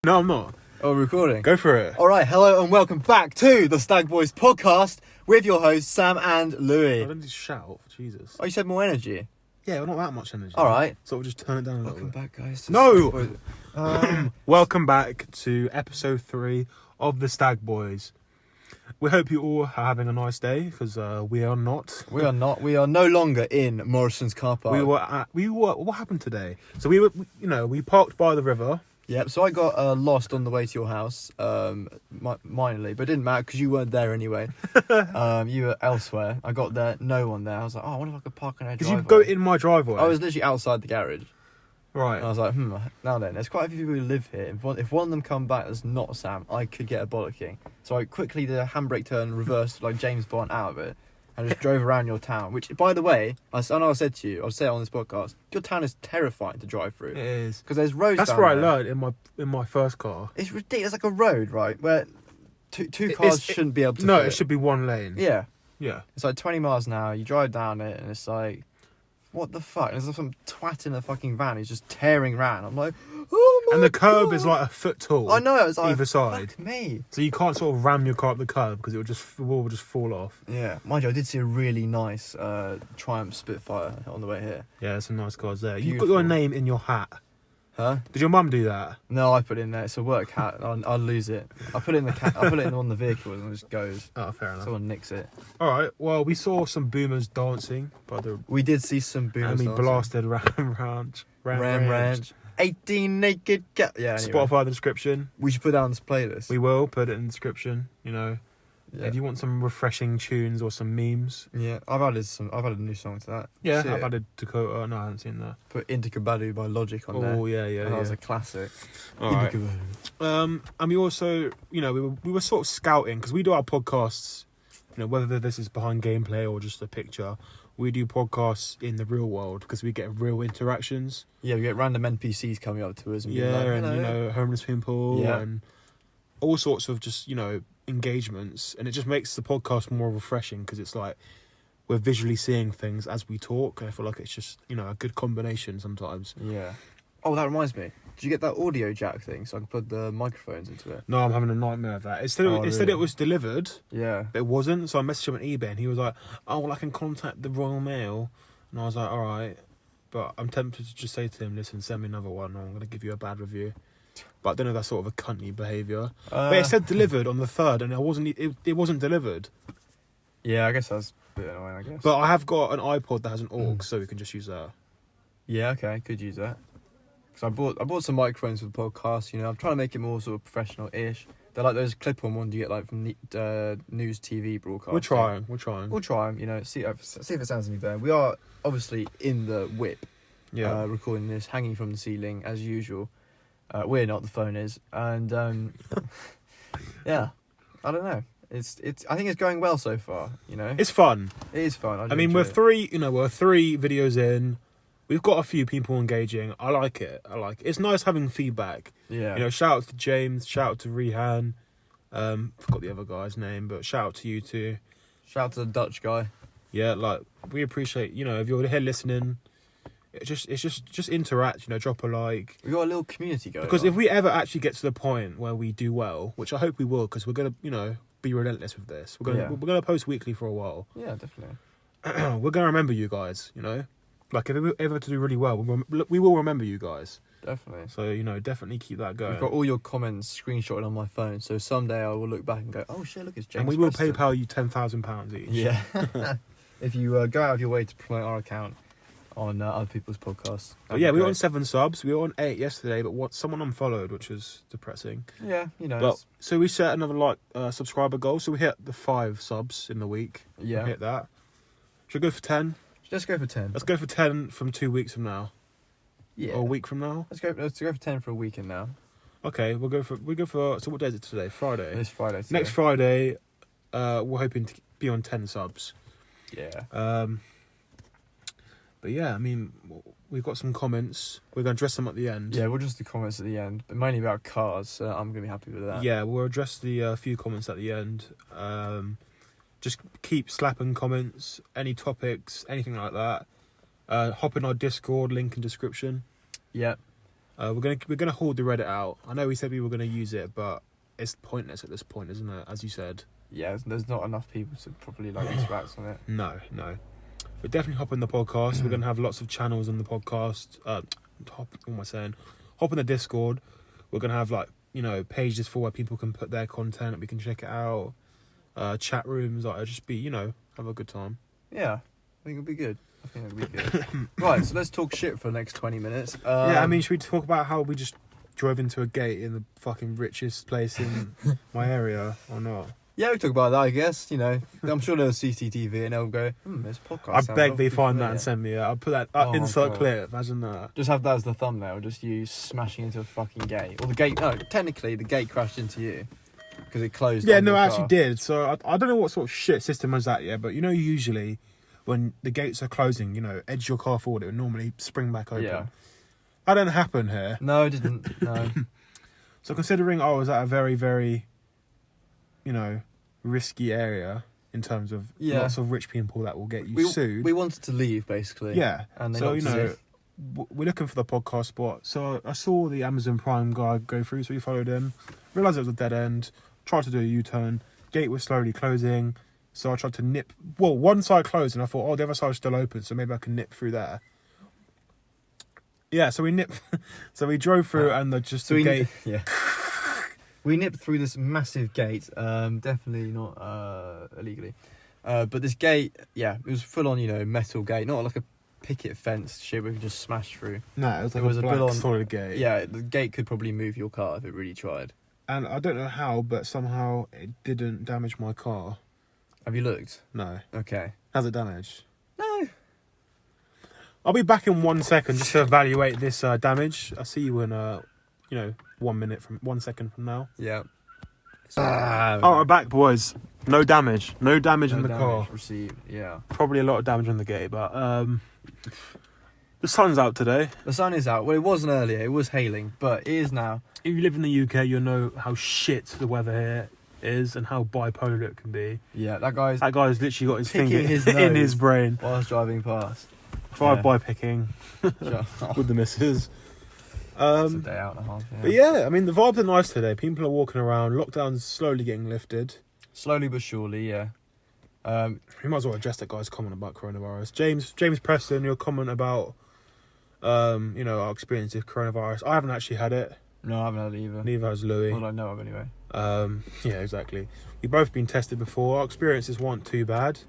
No, I'm not. Oh, we're recording. Go for it. All right, hello and welcome back to the Stag Boys podcast with your hosts Sam and Louis. I don't just shout. Jesus. Oh, you said more energy. Yeah, well, not that much energy. All right. So we'll just turn it down a little Welcome bit. back, guys. To No! Stag Boys. Welcome back to episode 3 of the Stag Boys. We hope you all are having a nice day, because we are not. We are not. We are no longer in Morrison's car park. We were. What happened today? So we parked by the river. Yep. So I got lost on the way to your house, minorly, but it didn't matter because you weren't there anyway. You were elsewhere. I got there, no one there. I was like, oh, I wonder if I could park on a driveway. Because you go in my driveway. I was literally outside the garage. Right. And I was like, now then, there's quite a few people who live here. If one of them come back that's not Sam, I could get a bollocking. So I quickly did a handbrake turn, reversed like James Bond out of it, and just drove around your town. Which, by the way, I know I said to you, I'll say it on this podcast, your town is terrifying to drive through. It is. Because there's roads That's down where there. I learned in my first car. It's ridiculous, like a road, right, where two cars shouldn't be able to fit. It should be one lane. Yeah. Yeah. It's like 20 miles an hour, you drive down it, and it's like, what the fuck? And there's some twat in a fucking van who's just tearing around. I'm like, oh my And the curb God. is like a foot tall. I know, it's like, either side. fuck me. So you can't sort of ram your car up the curb because the wall will just fall off. Yeah, mind you, I did see a really nice Triumph Spitfire on the way here. Yeah, there's some nice cars there. Beautiful. You've got your name in your hat. Huh? Did your mum do that? No, I put it in there. It's a work hat. I'll lose it. I put it in I put it in one of the vehicles and it just goes. Oh, fair enough. Someone nicks it. All right. Well, we saw some boomers dancing by the. We did see some boomers. And we blasted Ram Ranch. 18 naked cat. Yeah. Anyway. Spotify the description. We should put that on this playlist. We will put it in the description. Yeah. If you want some refreshing tunes or some memes. Yeah, I've added a new song to that. Yeah, See I've it? added Dakota. No, I haven't seen that. Put Indica Badu by Logic on there. Oh yeah. That was a classic. All right. Indica Badu. And we also, we were sort of scouting because we do our podcasts. Whether this is behind gameplay or just a picture, we do podcasts in the real world because we get real interactions. Yeah, we get random NPCs coming up to us and being like, and homeless people Yeah. and all sorts of just engagements, and it just makes the podcast more refreshing because it's like we're visually seeing things as we talk. I feel like it's just a good combination sometimes. Yeah. Oh, that reminds me. Did you get that audio jack thing so I can put the microphones into it? No, I'm having a nightmare of that. It said really? it was delivered, Yeah. but it wasn't. So I messaged him on eBay, and he was like, "Oh, well, I can contact the Royal Mail," and I was like, "All right," but I'm tempted to just say to him, "Listen, send me another one, or I'm going to give you a bad review." But I don't know if that's sort of a cunty behaviour. But it said delivered on the 3rd, and it wasn't delivered. Yeah, I guess that's a bit annoying, I guess. But I have got an iPod that has an aux, so we can just use that. Yeah, okay, could use that. Because I bought some microphones for the podcast, I'm trying to make it more sort of professional-ish. They're like those clip-on ones you get like from news TV broadcasts. We're trying. We'll try them, see if it sounds any better. We are obviously in the whip, recording this, hanging from the ceiling as usual. We're not, the phone is. And, yeah, I don't know. I think it's going well so far, It's fun. It is fun. I mean, we're 3 videos in. We've got a few people engaging. I like it. It's nice having feedback. Yeah. Shout out to James. Shout out to Rehan. Forgot the other guy's name, but shout out to you too. Shout out to the Dutch guy. Yeah, we appreciate. If you're here listening, it's just interact. Drop a like. We got a little community going. Because if we ever actually get to the point where we do well, which I hope we will, because we're gonna be relentless with this. We're gonna post weekly for a while. Yeah, definitely. We're gonna remember you guys. Like, if we ever to do really well, we will remember you guys. Definitely. So, definitely keep that going. I've got all your comments screenshotted on my phone, so someday I will look back and go, oh shit, look, it's James And we will Preston. PayPal you £10,000 each. Yeah. If you go out of your way to promote our account on other people's podcasts. But yeah, we were on 7 subs. We were on 8 yesterday, but someone unfollowed, which was depressing. Yeah, But, so we set another, subscriber goal. So we hit the 5 subs in the week. Yeah. We hit that. Should we go for 10? Let's go for 10. Let's go for 10 from 2 weeks from now. Yeah. Or a week from now. Let's go for 10 for a weekend now. Okay, we go for. So what day is it today? Friday. This Friday. Today. Next Friday, we're hoping to be on 10 subs. Yeah. But yeah, I mean, we've got some comments. We're going to address them at the end. Yeah, we'll just do comments at the end, but mainly about cars, so I'm going to be happy with that. Yeah, we'll address the few comments at the end. Just keep slapping comments, any topics, anything like that. Hop in our Discord, link in description. Yeah. We're gonna hold the Reddit out. I know we said we were gonna use it, but it's pointless at this point, isn't it? As you said. Yeah, there's not enough people to properly like interact on it. No. But definitely hop in the podcast. We're gonna have lots of channels on the podcast. What am I saying? Hop in the Discord. We're gonna have pages for where people can put their content. We can check it out. Chat rooms. Just be have a good time. Yeah, I think it'll be good. Right, so let's talk shit for the next 20 minutes. Yeah, I mean, should we talk about how we just drove into a gate in the fucking richest place in my area or not? Yeah, we talk about that, I guess. I'm sure there's CCTV and they'll go, there's a podcast. I beg they find that and send me it. I'll put that insert clip. Imagine that. Just have that as the thumbnail. Just you smashing into a fucking gate. Or the gate, no, technically the gate crashed into you. Because it closed. Yeah, no, it actually did. So I don't know what sort of shit system was that, but usually when the gates are closing, edge your car forward, it would normally spring back open. Yeah. That didn't happen here. No, it didn't. No. So considering I was at a very, very, risky area in terms of lots of rich people that will get you sued. We wanted to leave, basically. Yeah. And they so, we're looking for the podcast spot. So I saw the Amazon Prime guy go through, so we followed him. Realised it was a dead end. Tried to do a U-turn. Gate was slowly closing. So I tried to nip... Well, one side closed, and I thought, the other side's still open, so maybe I can nip through there. Yeah, so we nipped... so we drove through, and the gate... Yeah. We nipped through this massive gate. Definitely not illegally. But this gate, it was full-on, metal gate. Not like a picket fence shit we could just smash through. No, it was like a black solid gate. Yeah, the gate could probably move your car if it really tried. And I don't know how, but somehow it didn't damage my car. Have you looked? No. Okay. How's it damaged? No. I'll be back in 1 second just to evaluate this damage. I'll see you in 1 second from now. Yeah. We're back, boys. No damage. No damage in the car. Received. Yeah. Probably a lot of damage on the gate, but the sun's out today. The sun is out. Well, it wasn't earlier. It was hailing, but it is now. If you live in the UK, you'll know how shit the weather here is and how bipolar it can be. Yeah, that guy's literally got his finger his in his brain whilst driving past. Drive-by picking with the missus. It's a day out and a half. Yeah. But yeah, I mean the vibes are nice today. People are walking around. Lockdown's slowly getting lifted. Slowly but surely, yeah. We might as well address that guy's comment about coronavirus. James Preston, your comment about our experience with coronavirus. I haven't actually had it. No, I haven't had it either. Neither has Louis. Well, I know of anyway. Yeah, exactly. We've both been tested before. Our experiences weren't too bad.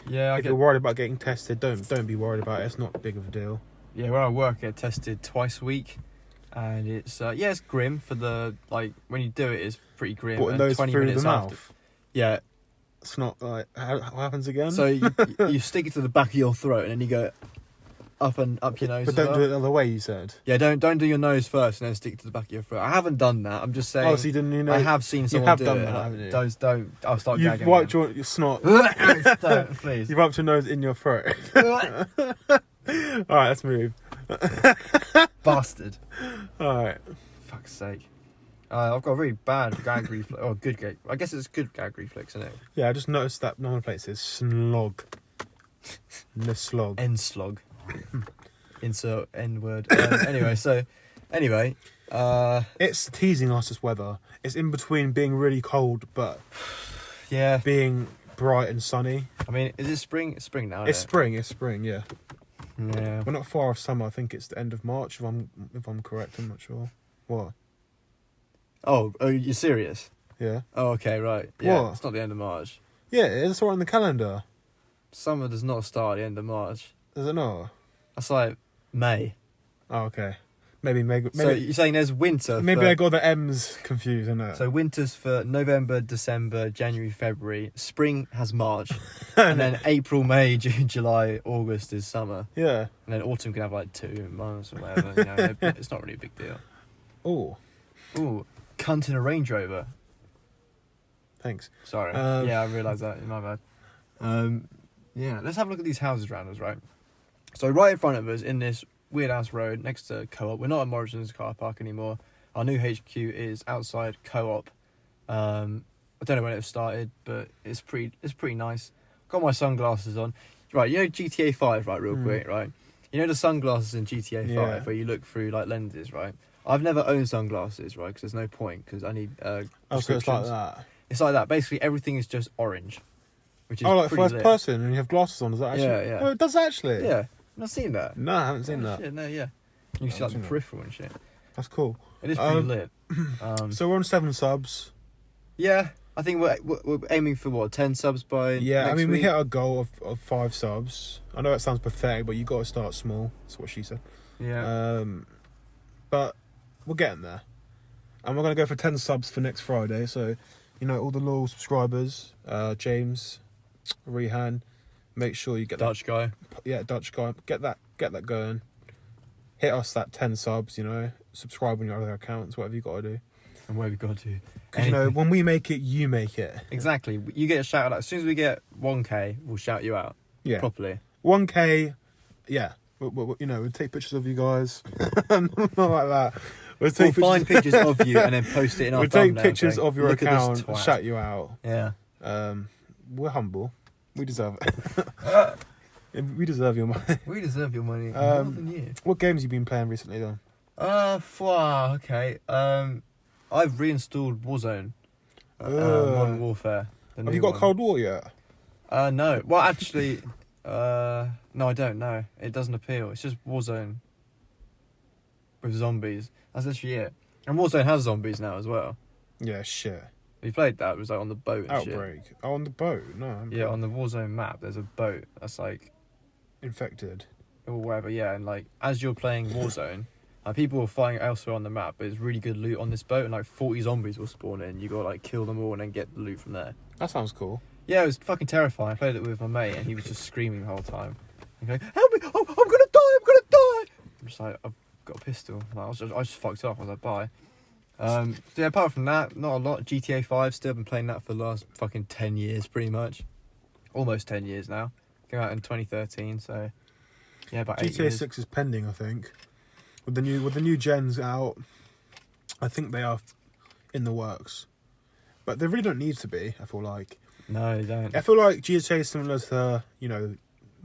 Yeah, if you're worried about getting tested, don't be worried about it. It's not big of a deal. Yeah, where I work, I get tested twice a week, and it's it's grim for the when you do it, it's pretty grim. What, and those 20 through minutes the after, mouth? Yeah, it's not like what happens again. So you stick it to the back of your throat, and then you go up your nose. But don't do it the other way. You said. Yeah, don't do your nose first, and then stick it to the back of your throat. I haven't done that. I'm just saying. Oh, so you didn't I have seen someone do done it. That, haven't you? Don't. I'll start gagging. You've wiped your snot. Don't, please. You've wiped your nose in your throat. Alright, let's move. Bastard. Alright. Fuck's sake. I've got a really bad gag reflex. Oh, good gag. I guess it's good gag reflex, isn't it? Yeah, I just noticed that number plate says slog. The slog. N slog. Insert N word. Anyway. It's teasing us this weather. It's in between being really cold, but being bright and sunny. I mean, is it spring? It's spring now. It's spring. Yeah. Yeah. We're not far off summer. I think it's the end of March. If I'm correct, I'm not sure. What? Oh, you're serious? Yeah. Oh, okay, right. Yeah, what? It's not the end of March. Yeah, it's all on the calendar. Summer does not start at the end of March. Does it not? That's like May. Oh, okay. Maybe. So you're saying there's winter? Maybe I got the M's confused, innit? So winter's for November, December, January, February. Spring has March, and then April, May, June, July, August is summer. Yeah. And then autumn can have like 2 months or whatever. It's not really a big deal. Oh. Ooh, cunt in a Range Rover. Thanks. Sorry. Yeah, I realised that. My bad. Yeah, let's have a look at these houses around us, right? So right in front of us, in this weird ass road next to Co-op, we're not at Morrison's car park anymore. Our new HQ is outside Co-op. I don't know when it started, but it's pretty nice. Got my sunglasses on. Right, you know GTA 5, right, real quick, right? You know the sunglasses in GTA 5 where you look through like lenses, right? I've never owned sunglasses, right? Because there's no point. Because I need Oh, so it's like prescriptions. that. It's like that. Basically, everything is just orange, which is Oh, like pretty first lit. person, and you have glasses on. Does that actually? Yeah, yeah. Oh, it does actually. Yeah, I've not seen that. No, I haven't seen Oh, that. shit, no, yeah. You can see I like the haven't seen that. peripheral and shit. That's cool. It is pretty Um, lit. So we're on 7 subs. Yeah, I think we're aiming for what 10 subs by Yeah, next I mean, we week? hit our goal of 5 subs. I know it sounds pathetic, but you got to start small. That's what she said. Yeah. But we're getting there. And we're going to go for 10 subs for next Friday. So, you know, all the loyal subscribers, James, Rehan, make sure you get Dutch guy. that. Yeah, Dutch guy. Get that going. Hit us that 10 subs, you know. Subscribe on your other accounts, whatever you got to do. And where we got to. Because, you know, when we make it, you make it. Exactly. You get a shout out. As soon as we get 1K, we'll shout you out. Yeah. Properly. 1K, yeah. You know, we'll take pictures of you guys. Not like that. We'll Find pictures of you and then post it in our We'll take thumbnail pictures thing. of your Look at this account, twat. shout you out. Yeah. We're humble. We deserve it. We deserve your money. We deserve your money more than you. What games have you been playing recently, though? Okay. I've reinstalled Warzone. Modern Warfare. Have you got Cold War yet? No. Well, actually, no, I don't know. It doesn't appeal. It's just Warzone with zombies. That's literally it. And Warzone has zombies now as well. Yeah, shit. We played that. It was like on the boat and Outbreak. Oh, on the boat? No. shit. Yeah, on the Warzone map, there's a boat that's like, Infected. or whatever. Yeah, and like as you're playing Warzone, people are fighting elsewhere on the map, but there's really good loot on this boat, and like 40 zombies will spawn in. You gotta like kill them all and then get the loot from there. That sounds cool. Yeah, it was fucking terrifying. I played it with my mate, and he was just screaming the whole time. He's like, "Help me! Oh, I'm gonna die! I'm gonna die!" I'm just like, I've got a pistol. Like, I just fucked off. I was like, bye. So yeah, apart from that, not a lot. GTA 5, still been playing that for the last fucking 10 years, pretty much. Almost 10 years now. Came out in 2013, so yeah, about 8 GTA years. 6 is pending, I think. With the new gens out, I think they are in the works. But they really don't need to be, I feel like. No, they don't. I feel like GTA is similar to, you know,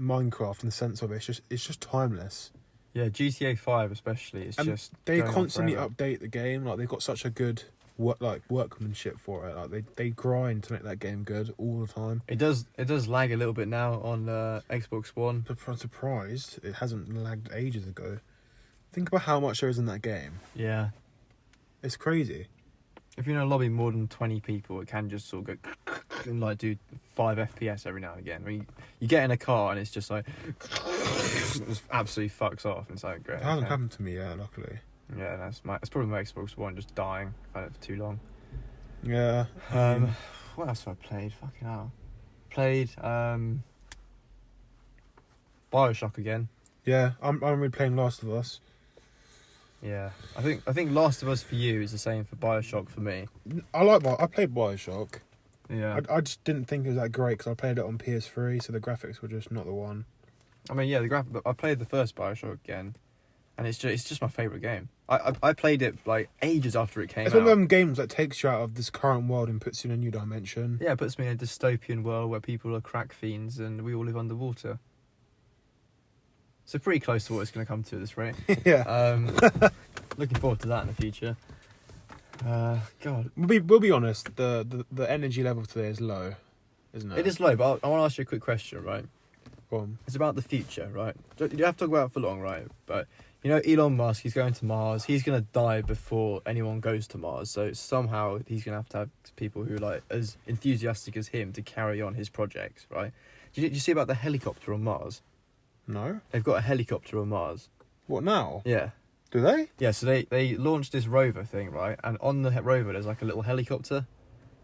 Minecraft in the sense of it's just timeless. Yeah, GTA 5 especially. It's And just they going on constantly forever. update the game. Like they've got such a good workmanship for it. Like they grind to make that game good all the time. It does lag a little bit now on Xbox One. But I'm surprised it hasn't lagged ages ago. Think about how much there is in that game. Yeah. It's crazy. If you're in a lobby more than 20 people, it can just sort of go and like do 5 FPS every now and again. I mean, you get in a car and it's just like it just absolutely fucks off. And it's like great. It hasn't okay. happened to me yet, luckily. Yeah, that's probably my Xbox One just dying. I've had it for too long. Yeah. What else have I played? Fucking hell. Played BioShock again. Yeah, I'm replaying Last of Us. Yeah, I think Last of Us for you is the same for BioShock for me. I played BioShock. Yeah. I just didn't think it was that great because I played it on PS3, so the graphics were just not the one. I mean, yeah, I played the first BioShock again, and it's just my favourite game. I played it like ages after it came It's out. one of them games that takes you out of this current world and puts you in a new dimension. Yeah, it puts me in a dystopian world where people are crack fiends and we all live underwater. So pretty close to what it's going to come to at this rate. Yeah. Looking forward to that in the future. God. We'll be honest, the energy level today is low, isn't it? It is low, but I want to ask you a quick question, right? Go on. It's about the future, right? You don't have to talk about it for long, right? But, you know, Elon Musk, he's going to Mars. He's going to die before anyone goes to Mars. So somehow he's going to have people who are like as enthusiastic as him to carry on his projects, right? Did you see about the helicopter on Mars? No? They've got a helicopter on Mars. What now? Yeah. Do they? Yeah, so they launched this rover thing, right? And on the rover, there's like a little helicopter,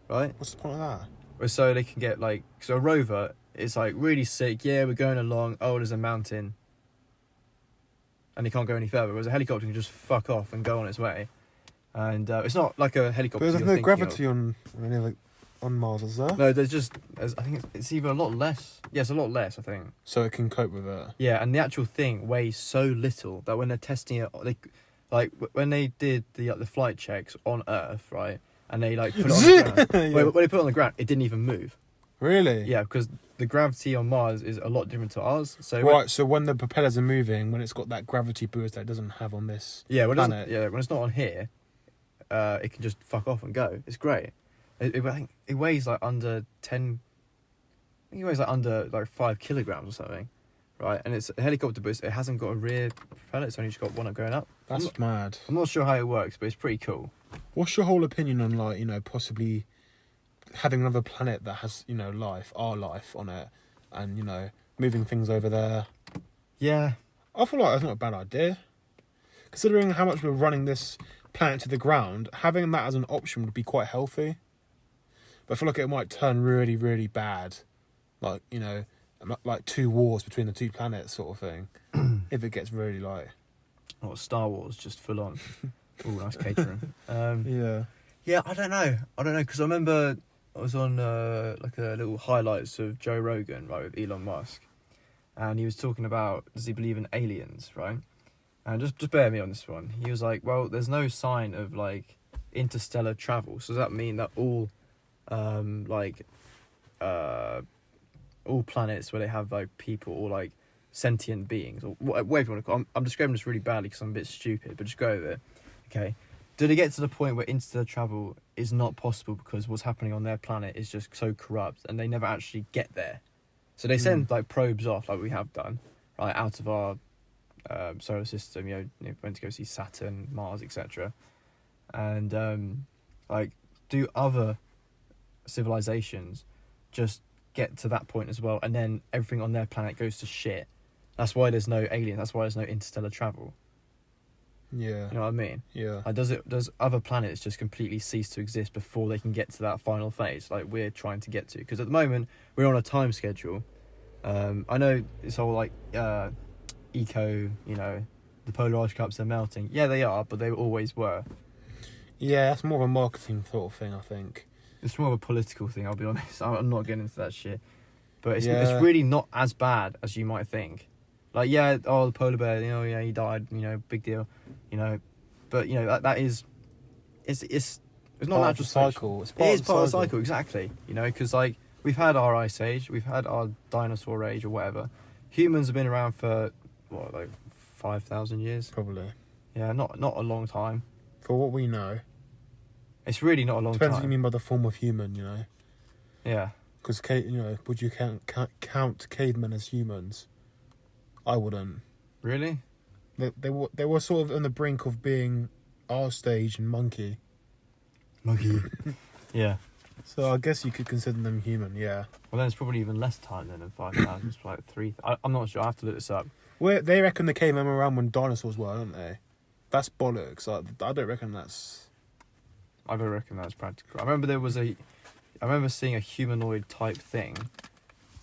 right? What's the point of that? So they can get like... So a rover is like really sick. Yeah, we're going along. Oh, there's a mountain. And they can't go any further. Whereas a helicopter can just fuck off and go on its way. And it's not like a helicopter. But there's you're no thinking gravity of. on Mars, is there? No, I think it's either a lot less. Yeah, it's a lot less, I think. So it can cope with it. Yeah, and the actual thing weighs so little that when they're testing it, when they did the flight checks on Earth, right, and they like put it on the ground. When they put it on the ground, it didn't even move. Really? Yeah, because the gravity on Mars is a lot different to ours. So Right, so when the propellers are moving, when it's got that gravity boost that it doesn't have on this planet. when it's not on here, it can just fuck off and go. It's great. I think it weighs like under 10. I think it weighs like under like 5 kilograms or something, right? And it's a helicopter, but it hasn't got a rear propeller. It's only just got one going up. That's mad. I'm not sure how it works, but it's pretty cool. What's your whole opinion on, like, you know, possibly having another planet that has, you know, our life on it, and, you know, moving things over there? Yeah. I feel like that's not a bad idea. Considering how much we're running this planet to the ground, having that as an option would be quite healthy. But I feel like it might turn really, really bad. Like, you know, like 2 wars between the 2 planets sort of thing. If it gets really, like... Or Star Wars, just full on. Oh, nice catering. Yeah. Yeah, I don't know, because I remember I was on like a little highlights of Joe Rogan, right, with Elon Musk, and he was talking about, does he believe in aliens, right? And just bear me on this one. He was like, well, there's no sign of like interstellar travel, so does that mean that all planets where they have like people or like sentient beings or whatever you want to call it, I'm describing this really badly because I'm a bit stupid, but just go with it. Okay, do they get to the point where interstellar travel is not possible because what's happening on their planet is just so corrupt and they never actually get there? So they send like probes off, like we have done, right, out of our solar system. You know, went to go see Saturn, Mars, etc. And like, do other civilizations just get to that point as well, and then everything on their planet goes to shit? That's why there's no aliens. That's why there's no interstellar travel. Yeah. You know what I mean? Yeah. Like, does other planets just completely cease to exist before they can get to that final phase like we're trying to get to? Because at the moment we're on a time schedule. I know it's all like eco, you know, the polar ice caps are melting. Yeah, they are, but they always were. Yeah, that's more of a marketing sort of thing, I think. It's more of a political thing, I'll be honest. I'm not getting into that shit. But it's really not as bad as you might think. Like, yeah, the polar bear, you know, yeah, he died, you know, big deal, you know. But, you know, that is... It's not a natural cycle. It's part of the cycle, exactly. You know, because, like, we've had our ice age, we've had our dinosaur age or whatever. Humans have been around for, what, like 5,000 years? Probably. Yeah, not a long time. For what we know. It's really not a long Depends time. what you mean by the form of human, you know. Yeah. Because, you know, would you count cavemen as humans? I wouldn't. Really? They were sort of on the brink of being our stage and monkey. Yeah. So I guess you could consider them human, yeah. Well, then it's probably even less time than 5,000. It's like 3. I'm not sure. I have to look this up. They reckon the cavemen were around when dinosaurs were, don't they? That's bollocks. I don't reckon that's... I don't reckon that's practical. I remember seeing a humanoid type thing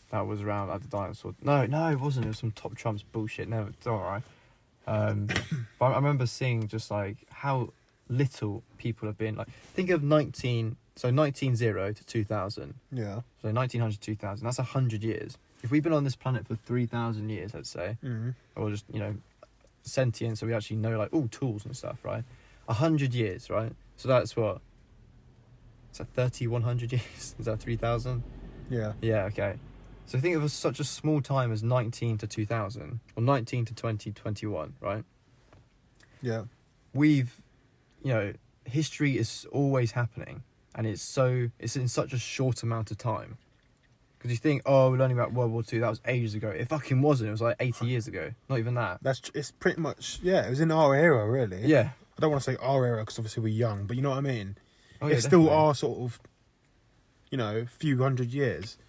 that was around at the dinosaur. No, it wasn't. It was some Top Trump's bullshit. No, it's alright. But I remember seeing just like how little people have been. Like, think of 1900 to 2000. Yeah. So 1900 to 2000. That's 100 years. If we've been on this planet for 3,000 years, let's say, or just, you know, sentient, so we actually know like all tools and stuff, right? 100 years, right? So that's what? Is that 3,100 years? Is that 3,000? Yeah. Yeah, okay. So think of such a small time as 19 to 2000, or 19 to 2021, right? Yeah. We've, you know, history is always happening, and it's in such a short amount of time. Because you think, oh, we're learning about World War II, that was ages ago. It fucking wasn't. It was like 80 years ago. Not even that. It's pretty much, yeah, it was in our era, really. Yeah. I don't want to say our era because obviously we're young, but you know what I mean? Oh, yeah, it's still definitely. our sort of, you know, few hundred years.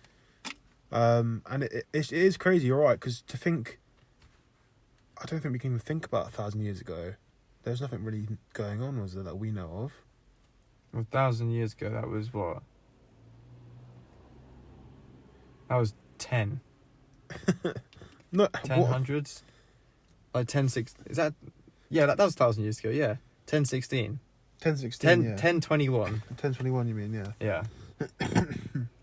And it is crazy, you're right, because to think, I don't think we can even think about 1,000 years ago. There's nothing really going on, was there, that we know of? 1,000 years ago, that was what? That was 10. No, 1000s? Like 1060. Is that? Yeah, that was 1,000 years ago, yeah. 1016. 1016, 10, yeah. 1021. 1021, you mean, yeah. Yeah.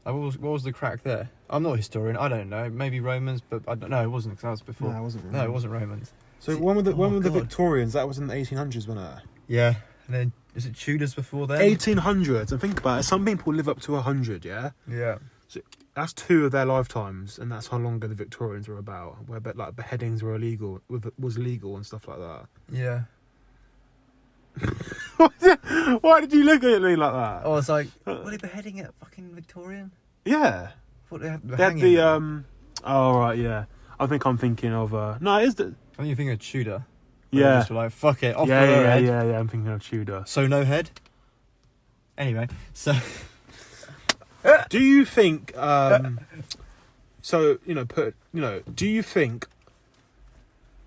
What was the crack there? I'm not a historian, I don't know. Maybe Romans, but I don't know. It wasn't, because that was before. No, it wasn't. No, it wasn't Romans. So when were the God. Victorians? That was in the 1800s, wasn't it? Yeah. And then, is it Tudors before then? 1800s, and think about it. Some people live up to 100, yeah? Yeah. that's 2 of their lifetimes, and that's how long the Victorians were about, where like beheadings were illegal, was legal and stuff like that. Yeah. Why did you look at me like that? Oh, it's like, were they beheading at fucking Victorian? Yeah. I thought they had They had oh right, yeah. I think I'm thinking of no, it is the. I think you're thinking of Tudor. Yeah. Just like, fuck it, off Yeah, with her yeah, head. yeah. I'm thinking of Tudor. So no head. Anyway, so Do you think? So do you think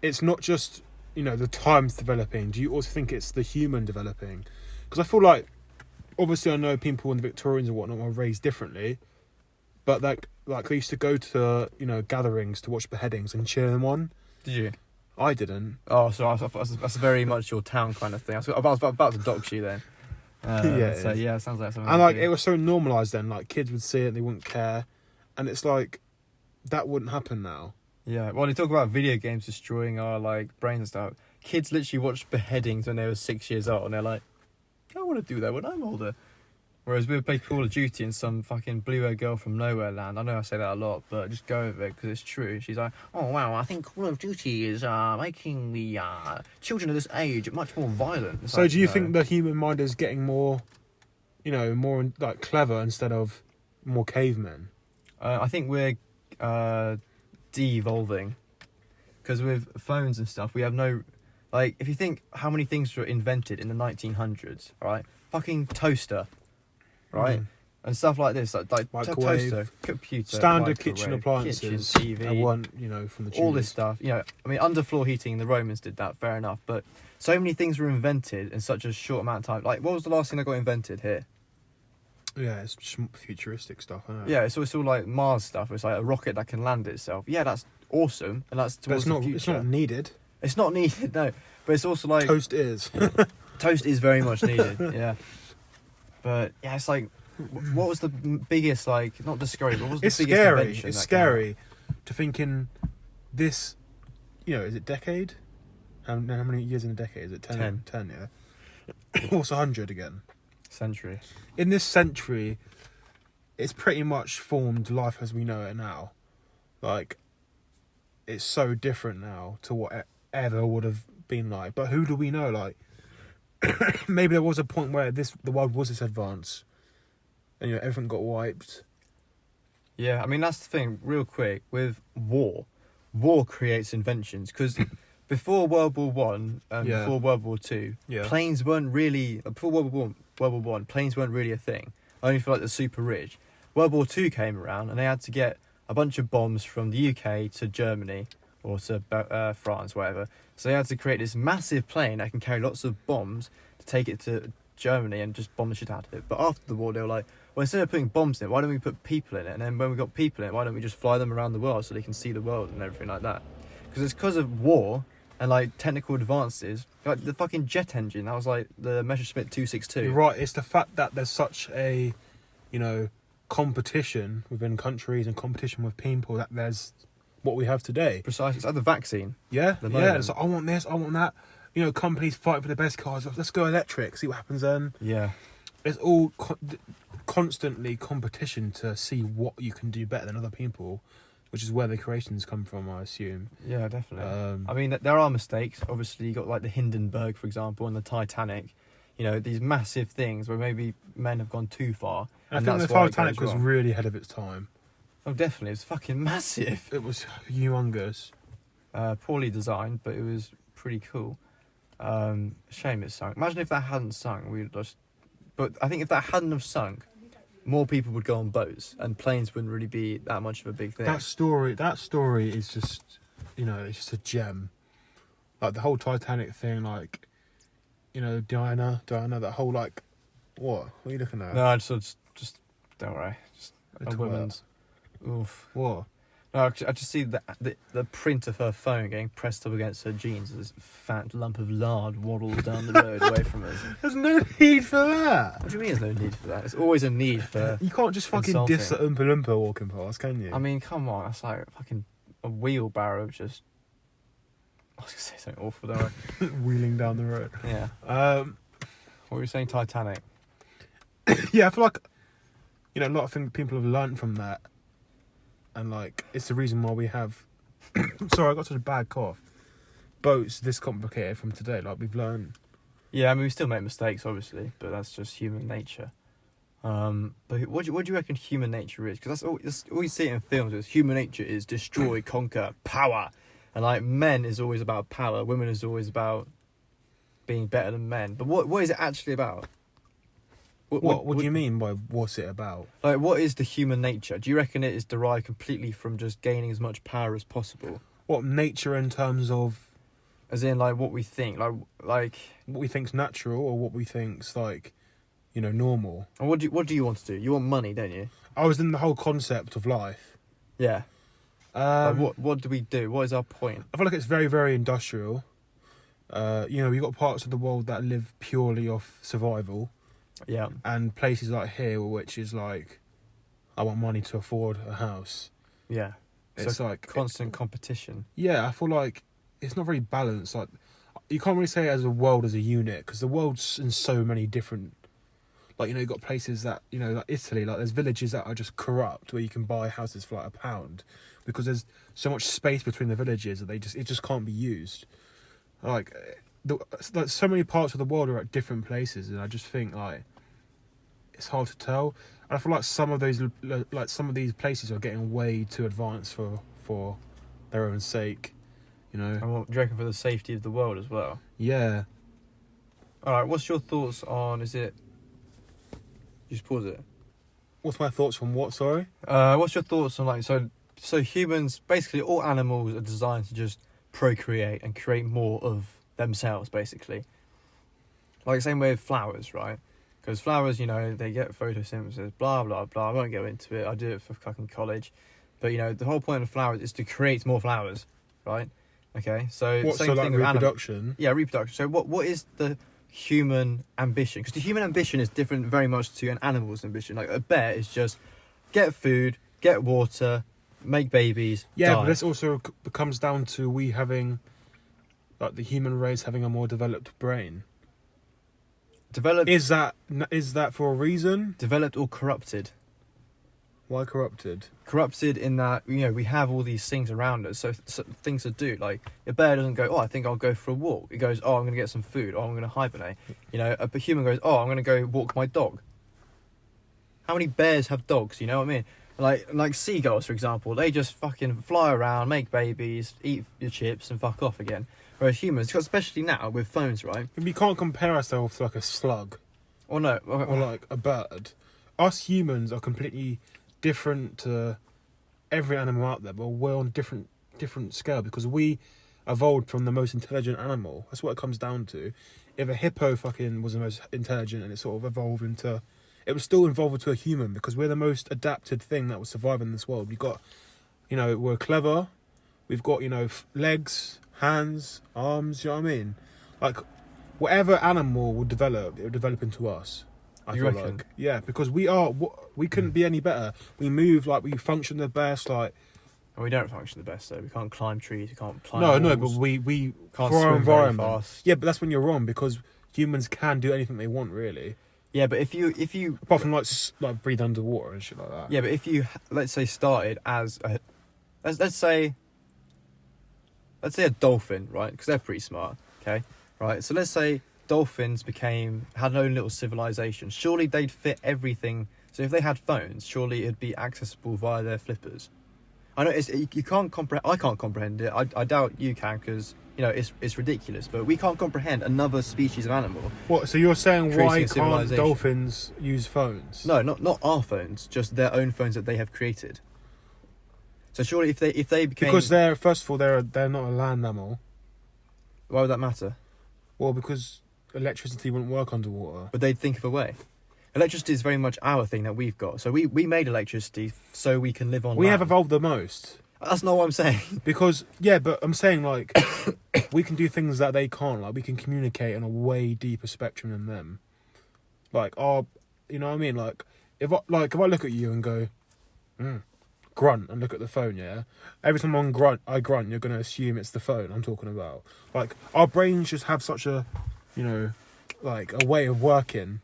it's not just the times developing? Do you also think it's the human developing? Because I feel like, obviously, I know people in the Victorians and whatnot were raised differently, but like they used to go to gatherings to watch beheadings and cheer them on. did you? I didn't. Oh, so that's very much your town kind of thing. I was about to dox you then. Yeah, So it is. yeah, it sounds like something. And like to do. it was so normalised then, like kids would see it and they wouldn't care, and it's like that wouldn't happen now. Yeah, well, they talk about video games destroying our like brains and stuff. Kids literally watched beheadings when they were 6 years old, and they're like, "I want to do that when I'm older." Whereas we would play Call of Duty and some fucking blue-haired girl from nowhere land. I know I say that a lot, but just go with it because it's true. She's like, "Oh wow, I think Call of Duty is making the children of this age much more violent." It's So like, do you no. think the human mind is getting more, more like clever instead of more cavemen? I think we're devolving because with phones and stuff, we have no like. If you think how many things were invented in the 1900s, right? Fucking toaster, right? Mm. And stuff like this, like Microwave, toaster, computer, Standard kitchen microwave, appliances. kitchen, TV, And one, from the all this Tudors. stuff. I mean, underfloor heating. The Romans did that, fair enough. But so many things were invented in such a short amount of time. Like, what was the last thing that got invented here? Yeah, it's just futuristic stuff. Isn't it? Yeah, it's all like Mars stuff. It's like a rocket that can land itself. Yeah, that's awesome, and that's But towards the future. it's not needed. It's not needed, no. But it's also like Toast is. toast is very much needed. Yeah. But yeah, it's like, what was the biggest like not discovery? What was the It's biggest scary. invention? It's that came out? scary to think in this. Is it decade? How many years in a decade? Is it 10? 10, yeah. What's 100 again? Century. In this century, it's pretty much formed life as we know it now. Like, it's so different now to what it ever would have been like. But who do we know? Like, maybe there was a point where the world was this advanced, and everything got wiped. Yeah, I mean that's the thing. Real quick with war creates inventions because before World War One and Yeah. before World War Two, Yeah. planes weren't really before World War One. Planes weren't really a thing. Only for like the super rich. World War Two came around and they had to get a bunch of bombs from the UK to Germany or to France, whatever. So they had to create this massive plane that can carry lots of bombs to take it to Germany and just bomb the shit out of it. But after the war, they were like, well, instead of putting bombs in it, why don't we put people in it? And then when we got people in it, why don't we just fly them around the world so they can see the world and everything like that? Because it's because of war and like technical advances, like the fucking jet engine. That was like the Messerschmitt 262. You're right. It's the fact that there's such a, competition within countries and competition with people that there's what we have today. Precisely, it's like the vaccine. Yeah, The yeah. moment. It's like, I want this, I want that. Companies fight for the best cars. Let's go electric. See what happens then. Yeah, It's all constantly competition to see what you can do better than other people, which is where the creations come from, I assume. yeah, definitely. Um, I mean, there are mistakes. Obviously, you got like the Hindenburg, for example, and the Titanic. These massive things where maybe men have gone too far. I and think the that's why it Titanic goes was wrong. really ahead of its time. Oh, definitely, it's fucking massive. It was humongous. Poorly designed, but it was pretty cool. Shame it sunk. Imagine if that hadn't sunk, we'd just. But I think if that hadn't have sunk, more people would go on boats, and planes wouldn't really be that much of a big thing. That story is just, it's just a gem. Like the whole Titanic thing, like, Diana, that whole like, what are you looking at? No, I just don't worry. Just A a twerp. woman's. Oof. What? No, I just see the print of her phone getting pressed up against her jeans as this fat lump of lard waddles down the road away from us. There's no need for that. What do you mean there's no need for that? There's always a need for... You can't just fucking diss the Oompa Loompa walking past, can you? I mean, come on. That's like fucking a wheelbarrow of just... I was going to say something awful, don't I? wheeling down the road. Yeah. What were you saying, Titanic? Yeah, I feel like, a lot of things people have learned from that and like it's the reason why we have. Sorry, I got such a bad cough. Boats this complicated from today. Like we've learned. Yeah, I mean we still make mistakes, obviously, but that's just human nature. But what do you reckon human nature is? Because that's all you see it in films. Is human nature is destroy, conquer, power, and like men is always about power. Women is always about being better than men. But what is it actually about? What do you mean by what's it about? Like, what is the human nature? Do you reckon it is derived completely from just gaining as much power as possible? What nature in terms of? As in, like, what we think, like What we think's natural, or what we think's like, normal. And what do you want to do? You want money, don't you? I was in the whole concept of life. Yeah. Like, what do we do? What is our point? I feel like it's very, very industrial. You've got parts of the world that live purely off survival. Yeah. And places like here, which is like, I want money to afford a house. Yeah. It's so like constant competition. Yeah, I feel like it's not very balanced. Like, you can't really say it as a world as a unit, because the world's in so many different. Like, you've got places that, like Italy, like there's villages that are just corrupt where you can buy houses for like £1 because there's so much space between the villages that it just can't be used. Like so many parts of the world are at different places, and I just think like it's hard to tell. And I feel like some of these places are getting way too advanced for their own sake, And what do you reckon for the safety of the world as well? Yeah. All right. What's your thoughts on? Is it? Just pause it. What's my thoughts on what? Sorry. What's your thoughts on like so humans, basically all animals are designed to just procreate and create more of themselves, basically. Like same way with flowers, right? Because flowers, they get photosynthesis, blah blah blah. I won't go into it. I do it for fucking college, but the whole point of flowers is to create more flowers, right? Okay, so What, same so thing like with reproduction? Yeah, reproduction. So what is the human ambition? Because the human ambition is different very much to an animal's ambition. Like a bear is just get food, get water, make babies. Yeah, die. but this also comes down to we having, like the human race having a more developed brain. Developed Is that for a reason? developed or corrupted. Why corrupted? Corrupted in that we have all these things around us, so things to do. Like a bear doesn't go, I think I'll go for a walk. It goes, I'm going to get some food, I'm going to hibernate. A human goes, I'm going to go walk my dog. How many bears have dogs? You know what I mean? Like seagulls, for example, they just fucking fly around, make babies, eat your chips, and fuck off again. Whereas humans, especially now with phones, right? We can't compare ourselves to like a slug Or no, or like a bird. Us humans are completely different to every animal out there, but we're on different scale because we evolved from the most intelligent animal. That's what it comes down to. If a hippo fucking was the most intelligent and it sort of evolved into, it was still evolved into a human because we're the most adapted thing that will survive in this world. We've got, we're clever. We've got, legs, hands, arms. You know what I mean? Like, whatever animal will develop, it will develop into us. I You feel reckon? like, yeah, because we couldn't be any better. We move like we function the best. Like, And we don't function the best, though. We can't climb trees. We can't climb no, walls. but we Can't for our swim very environment. fast. Yeah, but that's when you're wrong because humans can do anything they want, really. Yeah, but if you Apart from like breathe underwater and shit like that. Yeah, but if you let's say started as a let's say a dolphin, right? Because they're pretty smart. Okay, right. So let's say dolphins had their own little civilization. Surely they'd fit everything. So if they had phones, surely it'd be accessible via their flippers. I know you can't comprehend. I can't comprehend it. I doubt you can because it's ridiculous. But we can't comprehend another species of animal. What? So you're saying Creating why a can't civilization. dolphins use phones? No, not our phones. Just their own phones that they have created. So surely if they became Because they're first of all they're not a land mammal. why would that matter? Well, because electricity wouldn't work underwater. But they'd think of a way. Electricity is very much our thing that we've got. So we made electricity so we can live on We land. have evolved the most. That's not what I'm saying. Because, yeah, but I'm saying, like, we can do things that they can't. Like, we can communicate on a way deeper spectrum than them. Like, you know what I mean? Like, if I look at you and go, grunt, and look at the phone, yeah? Every time I grunt, you're going to assume it's the phone I'm talking about. Like, our brains just have such a, like, a way of working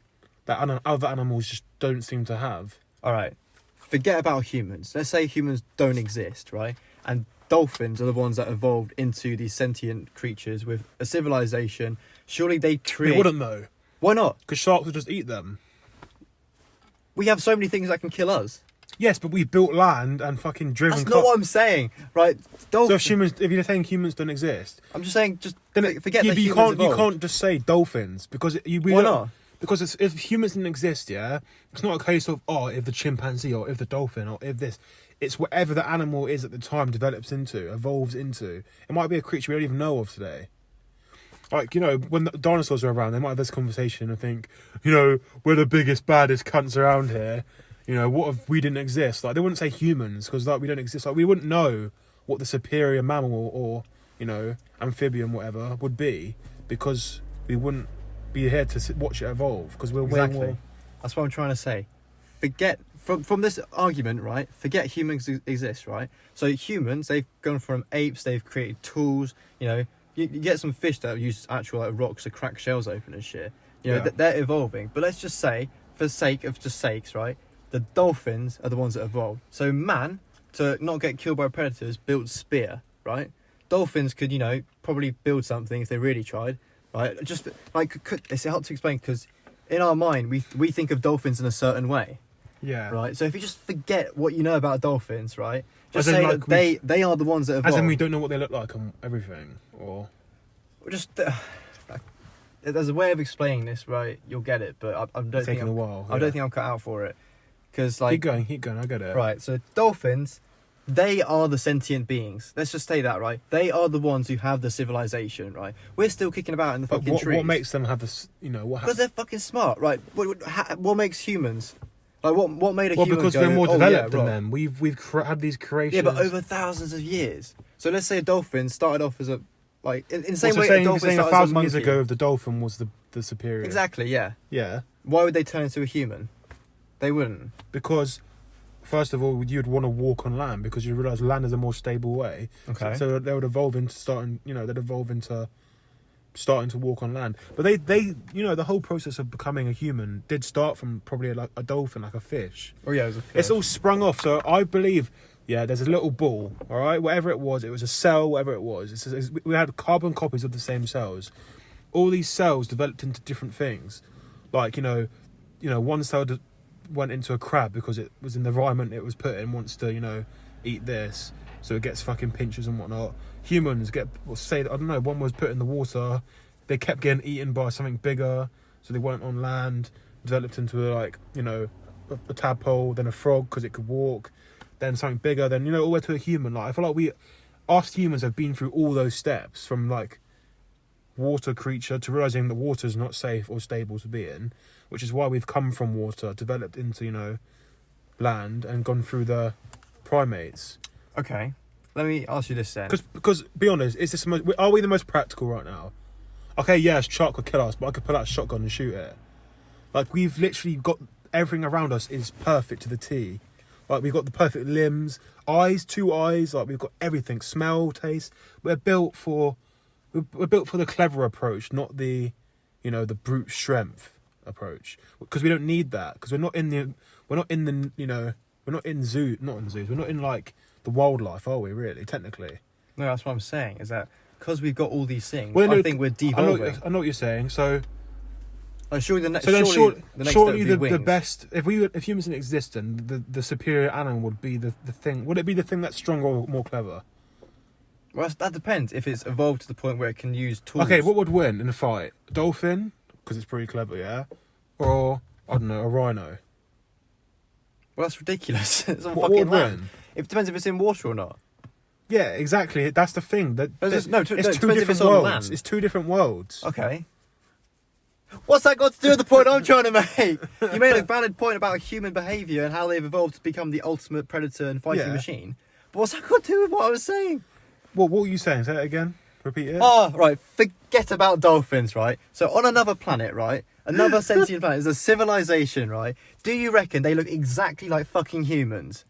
that other animals just don't seem to have. All right, forget about humans. Let's say humans don't exist, right? And dolphins are the ones that evolved into these sentient creatures with a civilization. Surely they create... They wouldn't though. Why not? Because sharks would just eat them. We have so many things that can kill us. Yes, but we've built land and fucking driven... That's not what I'm saying, right? Dolphins... So if you're saying humans don't exist... I'm just saying, just then forget that you humans can't, evolved. you can't just say dolphins, because... Why not? Because if humans didn't exist, yeah, it's not a case of, if the chimpanzee or if the dolphin or if this... It's whatever the animal is at the time develops into, evolves into. It might be a creature we don't even know of today. Like, when the dinosaurs were around, they might have this conversation and think, we're the biggest, baddest cunts around here. What if we didn't exist? Like, they wouldn't say humans, because, like, we don't exist. Like, we wouldn't know what the superior mammal or, amphibian, whatever, would be, because we wouldn't be here to watch it evolve, because we're way more... That's what I'm trying to say. Forget... From this argument, right, forget humans exist, right? So humans, they've gone from apes, they've created tools, you get some fish that use actual like rocks to crack shells open and shit. They're evolving. But let's just say, for sake of just sakes, right, the dolphins are the ones that evolved. So man, to not get killed by predators, built spear, right? Dolphins could, probably build something if they really tried, right? Just, like, it's hard to explain, because in our mind, we think of dolphins in a certain way. Yeah. Right. So if you just forget what you know about dolphins, right? Just As in, say like, that they are the ones that evolved. As in we don't know what they look like and everything, or... Just... there's a way of explaining this, right? You'll get it, but I don't think... Taking a while. I don't think I'm cut out for it. Because, like... Keep going, I get it. Right, so dolphins, they are the sentient beings. Let's just say that, right? They are the ones who have the civilization, right? We're still kicking about in the fucking trees. What makes them have this, Because they're fucking smart, right? What makes humans... Like, what made a human because go, we're more developed than right. them. We've had these creations. Yeah, but over thousands of years. So let's say a dolphin started off as a... Like, in the same way saying, a dolphin saying started 1,000 as a years monkey. ago, the dolphin was the superior. Exactly, yeah. Yeah. Why would they turn into a human? They wouldn't. Because, first of all, you'd want to walk on land, because you realise land is a more stable way. Okay. So they would evolve into starting to walk on land. But they the whole process of becoming a human did start from probably like a dolphin, like a fish. Oh yeah, it was a fish. It's all sprung off. So I believe, there's a little ball, all right, whatever it was a cell, whatever it was. We had carbon copies of the same cells. All these cells developed into different things. Like, one cell went into a crab because it was in the environment it was put in, wants to, eat this. So it gets fucking pinchers and whatnot. Humans one was put in the water. They kept getting eaten by something bigger. So they weren't on land. Developed into a tadpole, then a frog because it could walk. Then something bigger, then, all the way to a human. Like, I feel like us humans have been through all those steps from, like, water creature to realising that water is not safe or stable to be in. Which is why we've come from water, developed into, land and gone through the primates. Okay. Let me ask you this then. Because be honest, are we the most practical right now? Okay, yeah, a shark could kill us, but I could pull out a shotgun and shoot it. Like, we've literally got everything around us is perfect to the T. Like, we've got the perfect limbs, eyes, 2 eyes. Like, we've got everything, smell, taste. We're built for the clever approach, not the, the brute strength approach. Because we don't need that. Because we're not in zoos. We're not in like the wildlife, are we? Really, technically. No, that's what I'm saying. Is that because we've got all these things? Well, I think we're devolving. I know what you're saying. So, surely the next. Surely the best. If humans didn't exist, then the superior animal would be the thing. Would it be the thing that's stronger or more clever? Well, that depends. If it's evolved to the point where it can use tools. Okay, what would win in a fight? A dolphin, because it's pretty clever, yeah. Or I don't know, a rhino. Well, that's ridiculous. It's on What fucking would land. win? It depends if it's in water or not. Yeah, exactly. That's the thing. It's two if it's different on worlds. land. It's two different worlds. Okay. What's that got to do with the point I'm trying to make? You made a valid point about human behaviour and how they've evolved to become the ultimate predator and fighting machine. But what's that got to do with what I was saying? What were you saying? Say it again. Repeat it. Oh, right. Forget about dolphins, right? So on another planet, right? Another sentient planet. There's a civilization, right? Do you reckon they look exactly like fucking humans?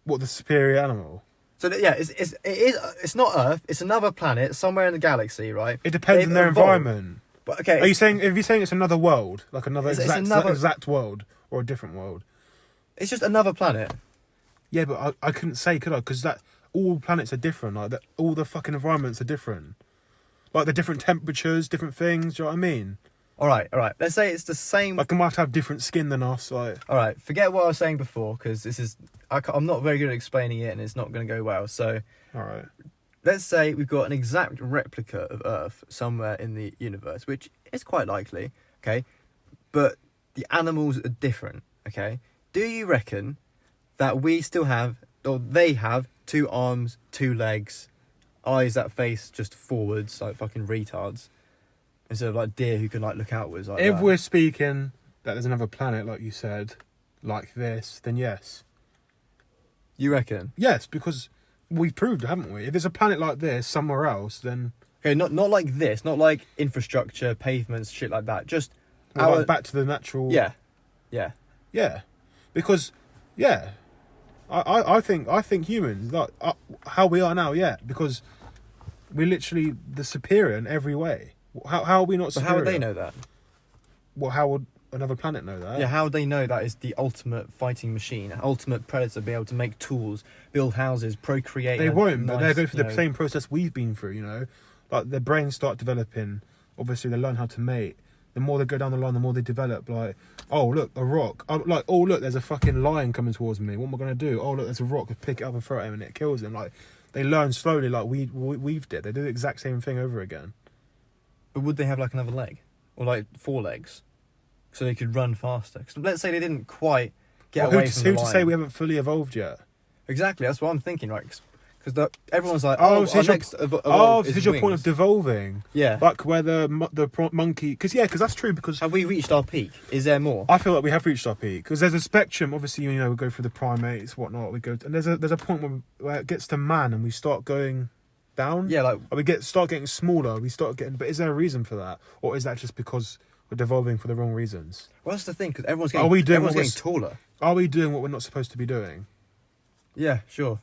What, the superior animal? So it's not Earth. It's another planet somewhere in the galaxy, right? It depends on their environment. But okay. Are you saying it's another world, like another It's exact another- exact world or a different world? It's just another planet. Yeah, but I couldn't say, could I? Because that all planets are different. Like that, all the fucking environments are different. Like the different temperatures, different things. Do you know what I mean? All right. Let's say it's the same. Like, I might have different skin than us. Like, All right, forget what I was saying before, because I'm not very good at explaining it, and it's not going to go well. So all right. let's say we've got an exact replica of Earth somewhere in the universe, which is quite likely, okay? But the animals are different, okay? Do you reckon that we still have, or they have, 2 arms, 2 legs, eyes that face just forwards, like fucking retards, instead of like deer who can like look outwards like If that? we're speaking that there's another planet, like you said, like this, then yes. You reckon? Yes, because we've proved, haven't we? If there's a planet like this somewhere else, then... Okay, not like this, not like infrastructure, pavements, shit like that. Just Well, like back to the natural... Yeah. Yeah. Because, yeah. I think humans, like how we are now, yeah. Because we're literally the superior in every way. How are we not But superior? how would they know that? Well, how would another planet know that? Yeah, how would they know that is the ultimate fighting machine, ultimate predator, be able to make tools, build houses, procreate? They won't, but nice, they'll go through the you know- same process we've been through, you know? Like, their brains start developing. Obviously, they learn how to mate. The more they go down the line, the more they develop. Like, oh, look, a rock. Oh, like, oh, look, there's a fucking lion coming towards me. What am I going to do? Oh, look, there's a rock. Just pick it up and throw it at him and it kills him. Like, they learn slowly like we've did. They do the exact same thing over again. But would they have like another leg, or like 4 legs, so they could run faster? 'Cause let's say they didn't quite get Well, away from the who's to say lion. we haven't fully evolved yet? Exactly, that's what I'm thinking, right? Because everyone's like, Oh, oh, so our here's your- next evolve Oh, is this is your point of wings. devolving. Yeah. Like where the monkey... Because that's true, because... Have we reached our peak? Is there more? I feel like we have reached our peak because there's a spectrum. Obviously, you know, we go through the primates, whatnot. We go, and there's a point where it gets to man, and we start going down. Yeah, like Or we start getting smaller. We start getting. But is there a reason for that, or is that just because we're devolving for the wrong reasons? well, that's the thing, because everyone's getting, Are we doing everyone's what getting taller. Are we doing what we're not supposed to be doing? Yeah, sure.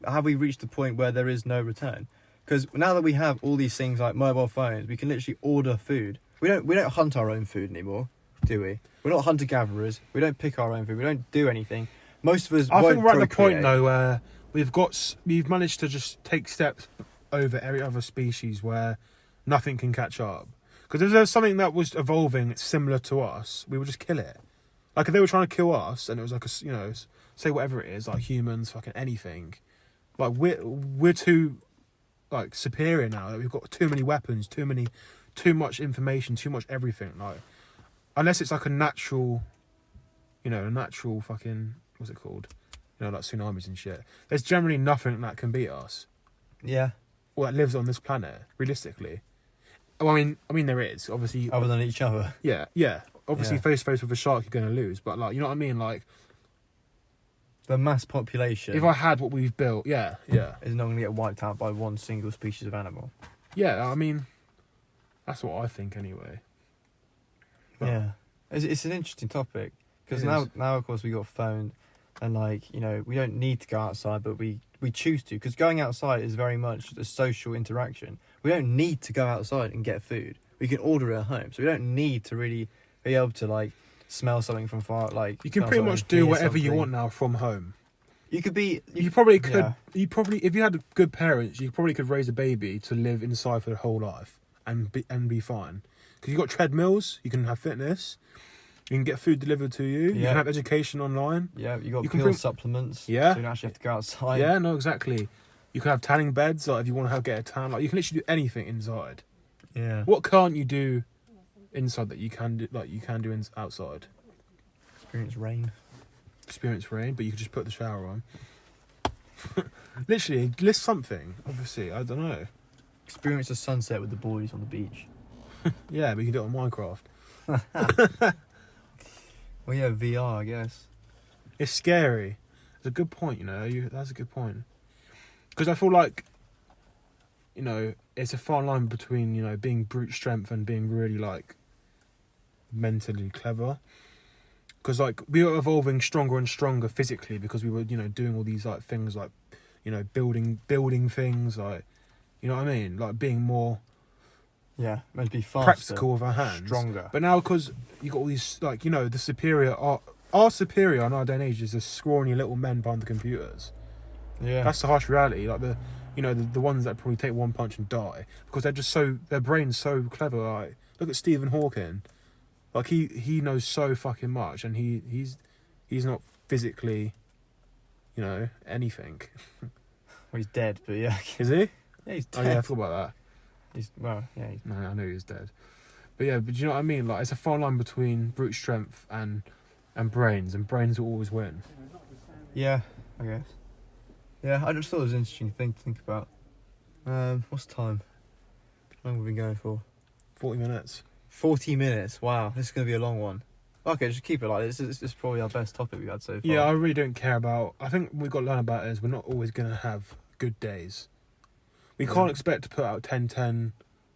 Have we reached the point where there is no return? Because now that we have all these things like mobile phones, we can literally order food. We don't hunt our own food anymore, do we? We're not hunter gatherers. We don't pick our own food. We don't do anything. Most of us. I won't think we're at the point procreate. though where we've managed to just take steps over every other species where nothing can catch up. Because if there's something that was evolving similar to us, we would just kill it. Like if they were trying to kill us, and it was like say whatever it is, like humans, fucking anything. Like we're too like superior now. Like, we've got too many weapons, too much information, too much everything. Like unless it's like a natural fucking what's it called? You know, like tsunamis and shit. There's generally nothing that can beat us. Yeah. Or that lives on this planet, realistically. Oh, I mean there is obviously. Other than each other. Yeah. Obviously, Yeah. face to face with a shark, you're going to lose. But like, you know what I mean? Like, The mass population. if I had what we've built, yeah. is not going to get wiped out by one single species of animal. Yeah, I mean, that's what I think anyway. But Yeah. It's an interesting topic. Because It is. now, of course, we got phone. And, like, you know, we don't need to go outside, but we choose to. Because going outside is very much a social interaction. We don't need to go outside and get food. We can order it at home. So we don't need to really be able to, like, smell something from far. Like You can smell pretty something, much do hear whatever you something. want now from home. You could be... You probably could. Yeah. You probably, if you had good parents, you probably could raise a baby to live inside for their whole life and be fine. Because you got treadmills, you can have fitness, you can get food delivered to you, you Yeah. can have education online. Yeah, you got You can pill bring- supplements. Yeah. So you don't actually have to go outside. Yeah, no, exactly. You can have tanning beds, like if you want to get a tan. Like you can literally do anything inside. Yeah. What can't you do inside that you can do outside? Experience rain. Experience rain, but you can just put the shower on. Literally, list something. Obviously, I don't know. Experience a sunset with the boys on the beach. Yeah, but you can do it on Minecraft. Well, yeah, VR, I guess. It's scary. It's a good point, you know. That's a good point. Because I feel like, you know, it's a fine line between, you know, being brute strength and being really, like, mentally clever. Because, like, we were evolving stronger and stronger physically because we were, you know, doing all these, like, things like, you know, building things, like, you know what I mean? Like, being more Yeah, meant to be faster. practical with our hands. Stronger. But now, because you got all these, like, you know, the superior our superior in our day and age is the scrawny little men behind the computers. Yeah. That's the harsh reality. Like the ones that probably take one punch and die because they're just their brain's so clever. Like, look at Stephen Hawking. Like he knows so fucking much, and he's not physically, anything. Well, he's dead, but yeah. Is he? Yeah, he's Oh dead. yeah, I forgot about that. No, I knew he was dead. But yeah, but do you know what I mean? Like, it's a fine line between brute strength and brains, and brains will always win. Yeah, I guess. Yeah, I just thought it was an interesting thing to think about. What's the time? How long have we been going for? 40 minutes. 40 minutes. Wow, this is going to be a long one. Okay, just keep it like this. This is probably our best topic we've had so far. Yeah, I really don't care about... I think what we've got to learn about is we're not always going to have good days. We can't expect to put out 10-10...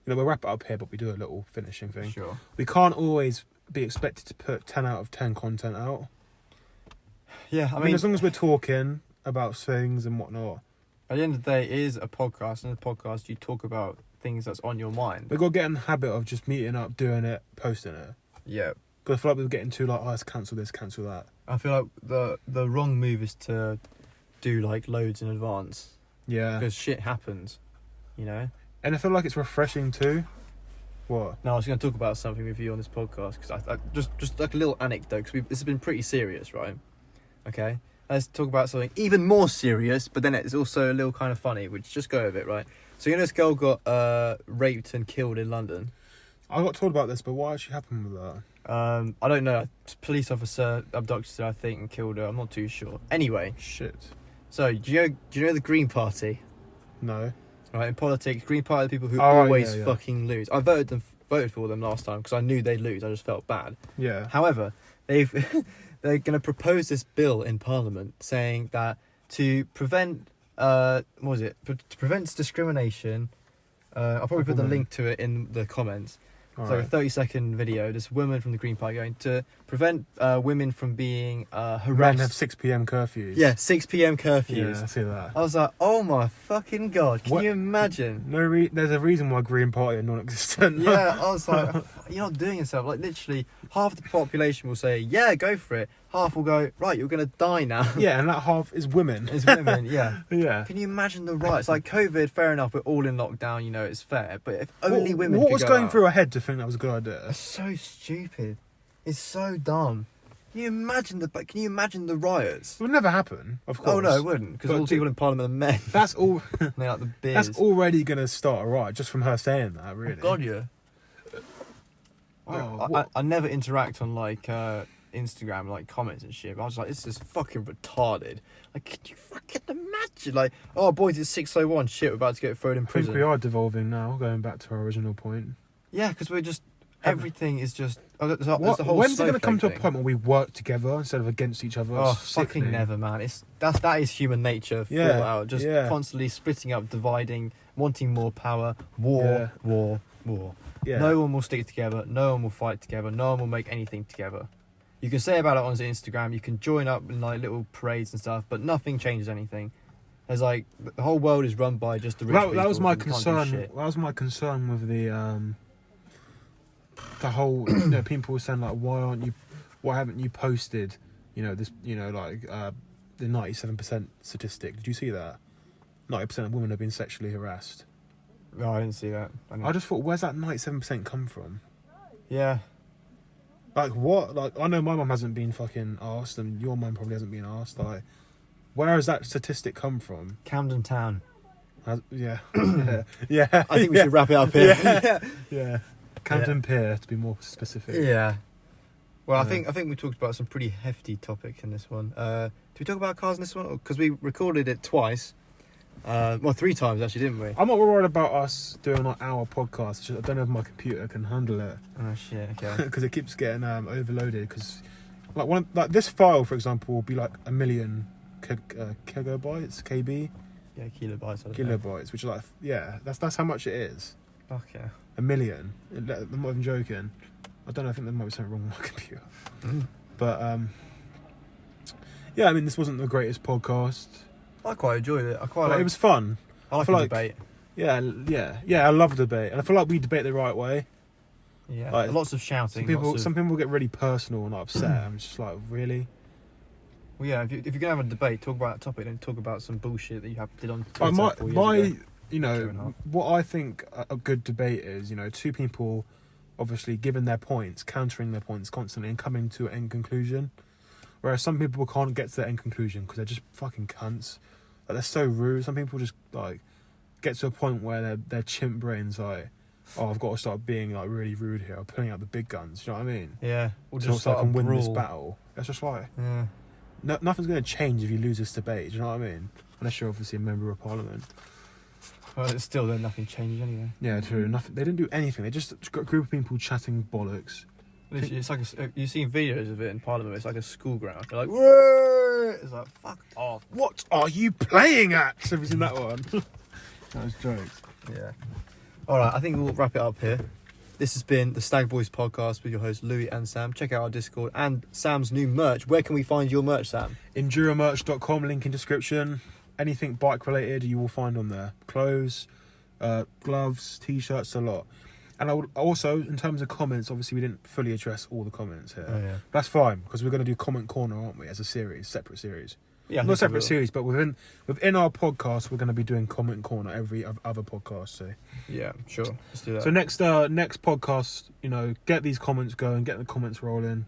we'll wrap it up here, but we do a little finishing thing. Sure. We can't always be expected to put 10 out of 10 content out. Yeah, I mean, as long as we're talking about things and whatnot. At the end of the day, it is a podcast, and in the podcast, you talk about things that's on your mind. We've got to get in the habit of just meeting up, doing it, posting it. Yeah. Because I feel like we're getting too like, let's cancel this, cancel that. I feel like the wrong move is to do like loads in advance. Yeah. Because shit happens, And I feel like it's refreshing too. What? No, I was going to talk about something with you on this podcast because I just like a little anecdote because this has been pretty serious, right? Okay, let's talk about something even more serious, but then it's also a little kind of funny. Which just go with it, right? So this girl got raped and killed in London. I got told about this, but what actually happened with that? I don't know. A police officer abducted her, I think, and killed her. I'm not too sure. Anyway, Shit. so do you know the Green Party? No. Right, in politics, Green Party are the people who Oh, always yeah. fucking lose. I voted for them last time because I knew they'd lose. I just felt bad. Yeah. However, they're going to propose this bill in Parliament saying that to prevent to prevent discrimination. I'll probably put the link to it in the comments. It's like a 30-second video. This woman from the Green Party going to prevent women from being harassed. Men have 6 p.m. curfews. Yeah, 6 p.m. curfews. Yeah, I see that. I was like, oh my fucking God, can you imagine? There's a reason why Green Party are non-existent. Yeah, I was like, you're not doing yourself. Like, literally, half the population will say, yeah, go for it. Half will go, right, you're going to die now. Yeah, and that half is women. It's women, yeah. Yeah. Can you imagine the riots? Like, COVID, fair enough, we're all in lockdown, it's fair. But if only women What could was go going out. through her head to think that was a good idea? It's so stupid. It's so dumb. Can you imagine the riots? It would never happen, of course. Oh, no, it wouldn't. Because all the people in Parliament are men. That's all. They like the beers. That's already going to start a riot just from her saying that, really. Oh, God, yeah. Oh, I never interact on, like, Instagram, like, comments and shit. But I was like, this is fucking retarded. Like, can you fucking imagine? Like, oh, boys, it's 6:01. Shit, we're about to get thrown in I think prison. we are devolving now, going back to our original point. Yeah, because we're just... Everything is just... there's the whole When's it going to come to a thing. point where we work together instead of against each other? Oh, It's fucking sickening. never, man. That is human nature. Yeah, Full out. Just yeah. constantly splitting up, dividing, wanting more power. War. Yeah. No one will stick together. No one will fight together. No one will make anything together. You can say about it on Instagram. You can join up in like little parades and stuff, but nothing changes anything. There's like the whole world is run by just the rich people. That was my who can't do concern. shit. That was my concern with the whole. People were saying like, why haven't you posted? This. The 97% statistic. Did you see that? 90% of women have been sexually harassed. No, I didn't see that. I just thought, where's that 97% come from? Yeah. Like what? Like I know my mum hasn't been fucking asked, and your mum probably hasn't been asked. Like, where has that statistic come from? Camden Town. Yeah. Yeah. I think we should wrap it up here. Yeah. Camden Pier, to be more specific. Yeah. Well, Yeah. I think we talked about some pretty hefty topics in this one. Did we talk about cars in this one? Because we recorded it twice. 3 times actually, didn't we? I'm not worried about us doing like our podcast. It's just, I don't know if my computer can handle it Oh shit. Okay. because it keeps getting overloaded. Because like this file, for example, will be like 1 million kilobytes, KB, Yeah, kilobytes. kilobytes, which is like that's how much it is. Fuck yeah. 1 million. I'm not even joking. I don't know. I think there might be something wrong with my computer. But yeah, I mean, this wasn't the greatest podcast. I quite enjoyed it. But it was fun. I like feel a like- debate. Yeah. I love debate, and I feel like we debate the right way. Yeah, Like, lots of shouting. Some people get really personal and upset. I'm just like, really? Well, yeah, if you're gonna have a debate, talk about that topic, and talk about some bullshit that you did on Twitter 4 years ago. You know, what I think a good debate is, you know, two people obviously giving their points, countering their points constantly, and coming to an end conclusion. Whereas some people can't get to their end conclusion because they're just fucking cunts. Like, they're so rude. Some people just like get to a point where their chimp brains like, oh, I've got to start being like really rude here. I'm pulling out the big guns. You know what I mean? Yeah. Or just so I can win this battle. That's just like, yeah. Nothing's going to change if you lose this debate. Do you know what I mean? Unless you're obviously a member of parliament. Well, it's still then nothing changes anyway. Yeah, true. Nothing. They didn't do anything. They just got a group of people chatting bollocks. It's like you've seen videos of it in Parliament. It's like a school ground. They're like, whoa! It's like, fuck off. What are you playing at? Have you seen that one? That was jokes. Yeah. All right, I think we'll wrap it up here. This has been the Stag Boys podcast with your hosts Louis and Sam. Check out our Discord and Sam's new merch. Where can we find your merch, Sam? Enduromerch.com, link in description. Anything bike related you will find on there. Clothes, gloves, t-shirts, a lot. And I would also, in terms of comments, obviously we didn't fully address all the comments here. Oh, yeah. That's fine, because we're going to do Comment Corner, aren't we, as a series, separate series. Yeah, not separate series, but within our podcast, we're going to be doing Comment Corner every other podcast. So yeah, sure, let's do that. So next podcast, you know, get these comments going, get the comments rolling.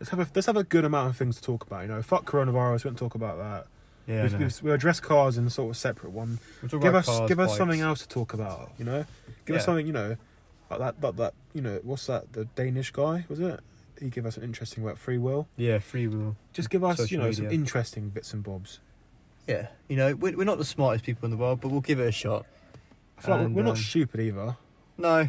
Let's have a good amount of things to talk about. You know, fuck coronavirus. We won't talk about that. Yeah, we'll address cars in a sort of separate one. We'll give us us something else to talk about. You know, give us something. You know, like that. You know, what's that? The Danish guy, was it? He gave us an interesting about free will. Yeah, free will. Just give us, Social media. some interesting bits and bobs. Yeah, you know, we're not the smartest people in the world, but we'll give it a shot. I feel like we're not stupid either. No.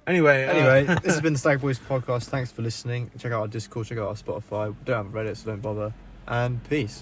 Anyway, this has been the Stag Boys podcast. Thanks for listening. Check out our Discord, check out our Spotify. We don't have a Reddit, so don't bother. And peace.